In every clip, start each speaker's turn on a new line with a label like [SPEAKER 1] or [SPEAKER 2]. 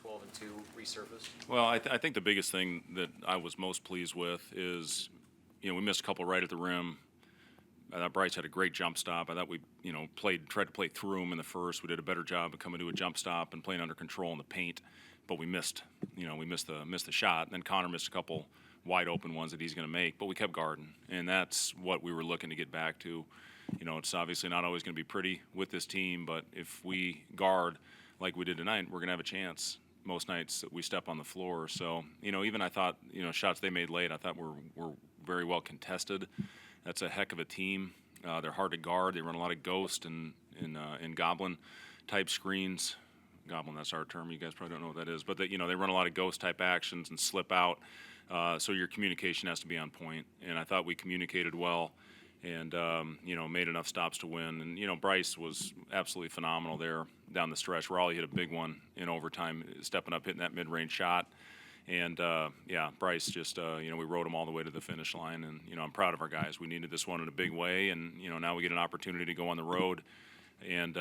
[SPEAKER 1] 12-2 resurfaced?
[SPEAKER 2] Well, I think the biggest thing that I was most pleased with is, we missed a couple right at the rim. I thought Bryce had a great jump stop. I thought we, tried to play through him in the first. We did a better job of coming to a jump stop and playing under control in the paint, but we missed the shot. And then Connor missed a couple wide open ones that he's going to make, but we kept guarding, and that's what we were looking to get back to. It's obviously not always going to be pretty with this team, but if we guard like we did tonight, we're going to have a chance most nights that we step on the floor. So, even I thought, shots they made late, I thought were very well contested. That's a heck of a team. They're hard to guard. They run a lot of ghost and goblin type screens. Goblin, that's our term. You guys probably don't know what that is, but they run a lot of ghost type actions and slip out. So your communication has to be on point. And I thought we communicated well, and made enough stops to win. And Bryce was absolutely phenomenal there down the stretch. Raleigh hit a big one in overtime, stepping up, hitting that mid-range shot. And Bryce just we rode him all the way to the finish line. And I'm proud of our guys. We needed this one in a big way, and now we get an opportunity to go on the road and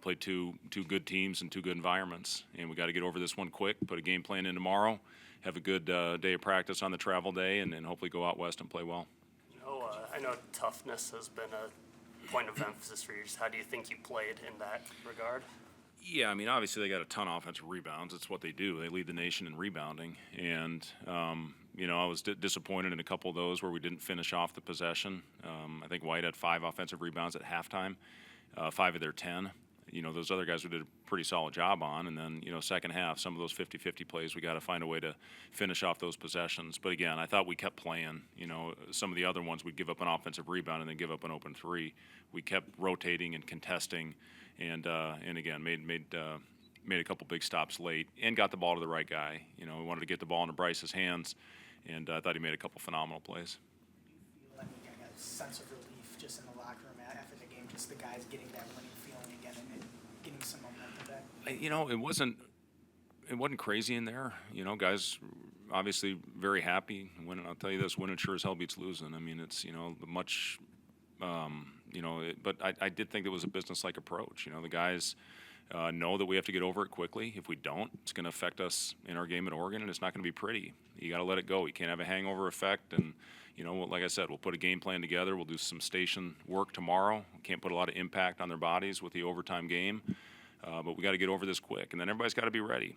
[SPEAKER 2] play two good teams and two good environments. And we got to get over this one quick. Put a game plan in tomorrow. Have a good day of practice on the travel day, and hopefully go out west and play well.
[SPEAKER 3] I know toughness has been a point of emphasis for you. Just how do you think you played in that regard?
[SPEAKER 2] Yeah, obviously they got a ton of offensive rebounds. It's what they do. They lead the nation in rebounding. And, I was disappointed in a couple of those where we didn't finish off the possession. I think White had 5 offensive rebounds at halftime, 5 of their 10. Those other guys we did a pretty solid job on. And then, second half, some of those 50-50 plays, we got to find a way to finish off those possessions. But again, I thought we kept playing. Some of the other ones we'd give up an offensive rebound and then give up an open three. We kept rotating and contesting, and again made a couple big stops late and got the ball to the right guy. We wanted to get the ball into Bryce's hands, and I thought he made a couple phenomenal plays.
[SPEAKER 4] I got a sense of relief just in the locker room after the game, just the guys getting that winning feeling again and getting some momentum back.
[SPEAKER 2] It wasn't crazy in there. Guys obviously very happy. I'll tell you this, winning sure as hell beats losing. It's much. But I did think it was a business-like approach. The guys know that we have to get over it quickly. If we don't, it's going to affect us in our game at Oregon, and it's not going to be pretty. You got to let it go. You can't have a hangover effect. And, like I said, we'll put a game plan together. We'll do some station work tomorrow. We can't put a lot of impact on their bodies with the overtime game. But we got to get over this quick. And then everybody's got to be ready.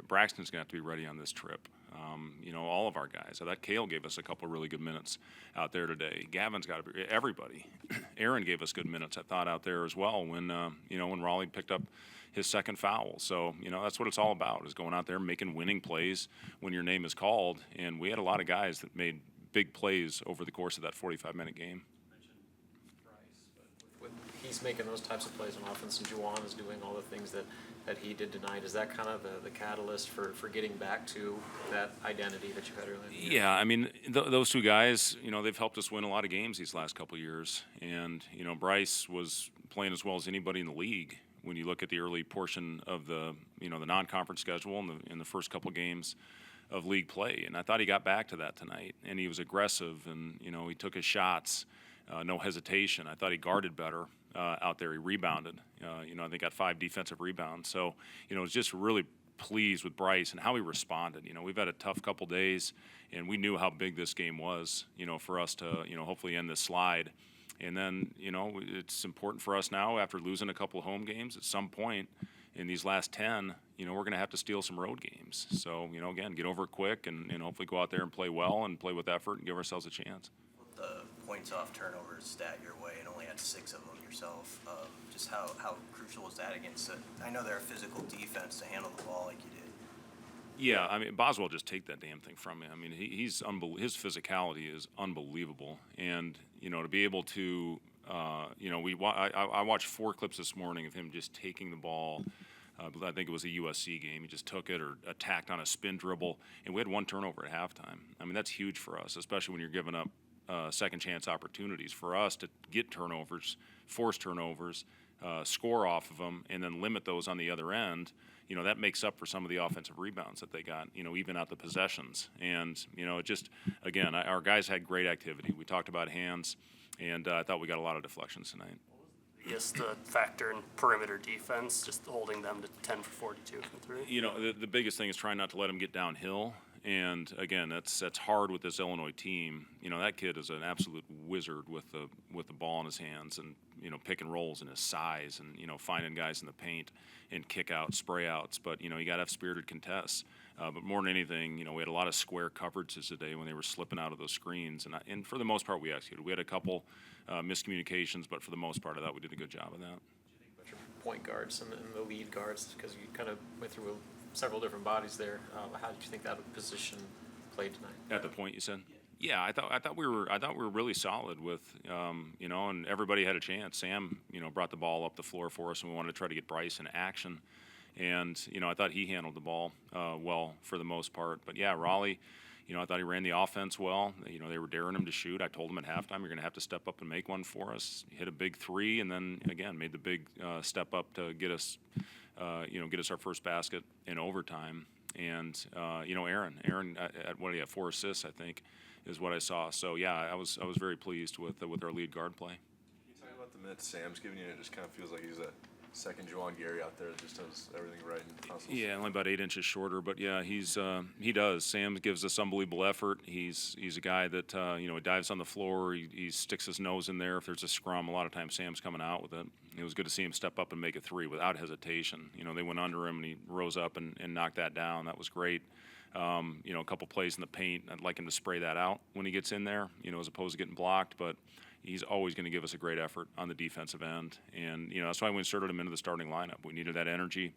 [SPEAKER 2] Braxton's going to have to be ready on this trip. All of our guys. I thought Cale gave us a couple really good minutes out there today. Gavin's got to be everybody. Aaron gave us good minutes, I thought, out there as well when Raleigh picked up his second foul. So, that's what it's all about, is going out there making winning plays when your name is called. And we had a lot of guys that made big plays over the course of that 45-minute game.
[SPEAKER 1] He's making those types of plays on offense, and Juwan is doing all the things that he did tonight. Is that kind of the catalyst for getting back to that identity that you had earlier?
[SPEAKER 2] Yeah, those two guys, they've helped us win a lot of games these last couple of years. And, Bryce was playing as well as anybody in the league when you look at the early portion of the non-conference schedule in the first couple of games of league play. And I thought he got back to that tonight. And he was aggressive, and, he took his shots, no hesitation. I thought he guarded better. Out there, he rebounded. I think got 5 defensive rebounds. So, was just really pleased with Bryce and how he responded. We've had a tough couple days, and we knew how big this game was. For us to hopefully end this slide, and then it's important for us now after losing a couple of home games. At some point in these last 10, we're going to have to steal some road games. So again, get over it quick and hopefully go out there and play well and play with effort and give ourselves a chance.
[SPEAKER 5] The points off turnovers stat your way and only had 6 of them yourself. Just how crucial was that against it? I know they're a physical defense to handle the ball like you did.
[SPEAKER 2] Yeah, Boswell just take that damn thing from me. His physicality is unbelievable, and to be able to, I watched 4 clips this morning of him just taking the ball. I think it was a USC game. He just took it or attacked on a spin dribble, and we had 1 turnover at halftime. That's huge for us, especially when you're giving up second chance opportunities. For us to get turnovers, force turnovers, score off of them, and then limit those on the other end, that makes up for some of the offensive rebounds that they got, even out the possessions. And, it just, again, our guys had great activity. We talked about hands, and I thought we got a lot of deflections tonight.
[SPEAKER 3] What was biggest factor in perimeter defense, just holding them to 10 for 42 from three?
[SPEAKER 2] You know, the biggest thing is trying not to let him get downhill. And again, that's hard with this Illinois team. You know, that kid is an absolute wizard with the ball in his hands, and you know, pick and rolls and his size, and you know, finding guys in the paint and kick out, spray outs. But you know, you got to have spirited contests. But more than anything, you know, we had a lot of square coverages today when they were slipping out of those screens, and for the most part, we executed. We had a couple miscommunications, but for the most part, I thought we did a good job of that.
[SPEAKER 1] About your point guards and the lead guards, because you kind of went through several different bodies there. How did you think that position played tonight?
[SPEAKER 2] At the point you said? Yeah, I thought we were really solid with, you know, and everybody had a chance. Sam, you know, brought the ball up the floor for us, and we wanted to try to get Bryce in action. And, you know, I thought he handled the ball well for the most part. But, yeah, Raleigh, you know, I thought he ran the offense well. You know, they were daring him to shoot. I told him at halftime, you're going to have to step up and make one for us. He hit a big three, and then, again, made the big step up to get us, you know, get us our first basket in overtime. And, you know, Aaron at what, he had 4 assists, I think, is what I saw. So, yeah, I was very pleased with our lead guard play.
[SPEAKER 6] You talk about the minutes Sam's giving you, and it just kind of feels like he's a second Juwan Gary out there that just does everything right in hustles.
[SPEAKER 2] Yeah, only about 8 inches shorter, but yeah, he does. Sam gives us unbelievable effort. He's a guy that you know, dives on the floor. He sticks his nose in there if there's a scrum. A lot of times Sam's coming out with it. It was good to see him step up and make a three without hesitation. You know, they went under him and he rose up and knocked that down. That was great. You know, a couple plays in the paint. I'd like him to spray that out when he gets in there, you know, as opposed to getting blocked. But he's always going to give us a great effort on the defensive end. And, you know, that's why we inserted him into the starting lineup. We needed that energy,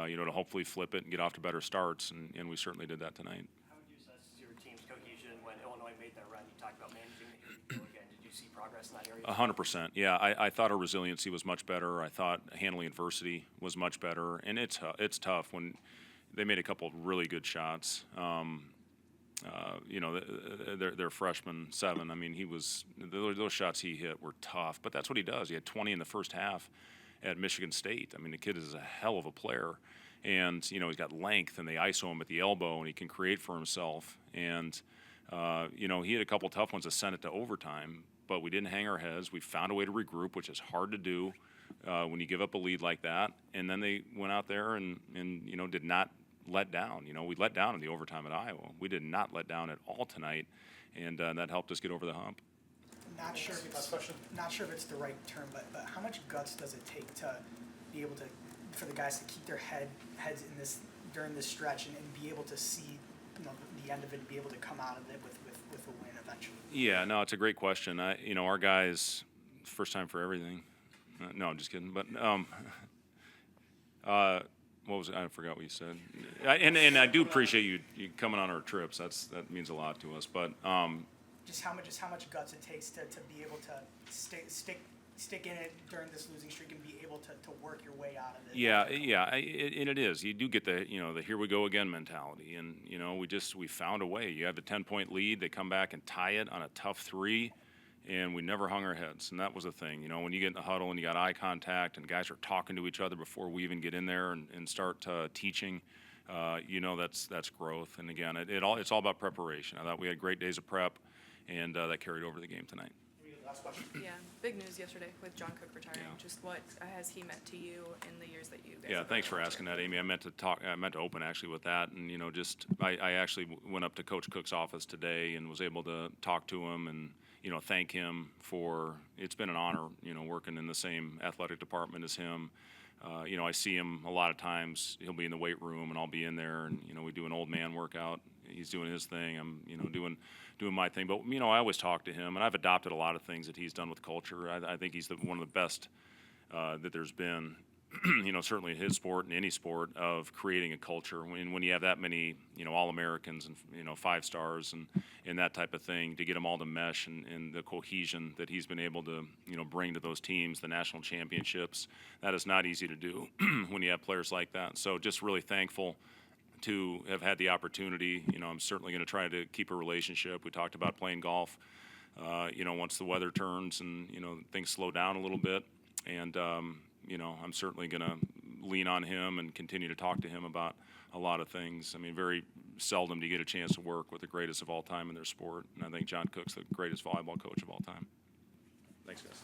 [SPEAKER 2] you know, to hopefully flip it and get off to better starts. And we certainly did that tonight.
[SPEAKER 7] How would you assess your team's cohesion when Illinois made that run? You talked about managing the here again. Did you see progress in that area?
[SPEAKER 2] 100%. Yeah, I thought our resiliency was much better. I thought handling adversity was much better. And it's tough when they made a couple of really good shots. You know, their freshman 7. I mean, those shots he hit were tough, but that's what he does. He had 20 in the first half at Michigan State. I mean, the kid is a hell of a player, and you know, he's got length, and they ISO him at the elbow, and he can create for himself. And you know, he had a couple tough ones that sent it to overtime, but we didn't hang our heads. We found a way to regroup, which is hard to do when you give up a lead like that. And then they went out there and you know, did not let down. You know, we let down in the overtime at Iowa. We did not let down at all tonight, and that helped us get over the hump.
[SPEAKER 4] Not sure if it's the right term, but how much guts does it take to be able to, for the guys to keep their heads in this during this stretch and be able to see, you know, the end of it and be able to come out of it with a win eventually? Yeah,
[SPEAKER 2] no, it's a great question. You know, our guys, first time for everything. No, I'm just kidding. But what was it? I forgot what you said. And I do appreciate you coming on our trips. That means a lot to us. But
[SPEAKER 4] just how much guts it takes to be able to stick in it during this losing streak and be able to work your way out of it.
[SPEAKER 2] Yeah, and it is. You do get the here we go again mentality, and you know, we found a way. You have a 10-point lead, they come back and tie it on a tough three. And we never hung our heads, and that was the thing. You know, when you get in the huddle and you got eye contact and guys are talking to each other before we even get in there and start teaching, you know, that's growth. And again, it's all about preparation. I thought we had great days of prep, and that carried over the game tonight.
[SPEAKER 4] Last question.
[SPEAKER 8] Yeah, big news yesterday with John Cook retiring.
[SPEAKER 2] Yeah.
[SPEAKER 8] Just what has he meant to you in the years that you guys?
[SPEAKER 2] Yeah,
[SPEAKER 8] have
[SPEAKER 2] thanks
[SPEAKER 8] been
[SPEAKER 2] for asking that, Amy. I meant to open actually with that, and you know, I actually went up to Coach Cook's office today and was able to talk to him and you know, thank him for. It's been an honor, you know, working in the same athletic department as him. You know, I see him a lot of times. He'll be in the weight room, and I'll be in there, and you know, we do an old man workout. He's doing his thing. I'm, you know, doing my thing. But you know, I always talk to him, and I've adopted a lot of things that he's done with culture. I think he's one of the best that there's been. You know, certainly in his sport and any sport, of creating a culture. When you have that many, you know, All-Americans and you know, 5 stars and that type of thing, to get them all to mesh and the cohesion that he's been able to, you know, bring to those teams, the national championships, that is not easy to do when you have players like that. So just really thankful to have had the opportunity. You know, I'm certainly going to try to keep a relationship. We talked about playing golf, you know, once the weather turns and, you know, things slow down a little bit. And, you know, I'm certainly going to lean on him and continue to talk to him about a lot of things. I mean, very seldom do you get a chance to work with the greatest of all time in their sport. And I think John Cook's the greatest volleyball coach of all time. Thanks, guys.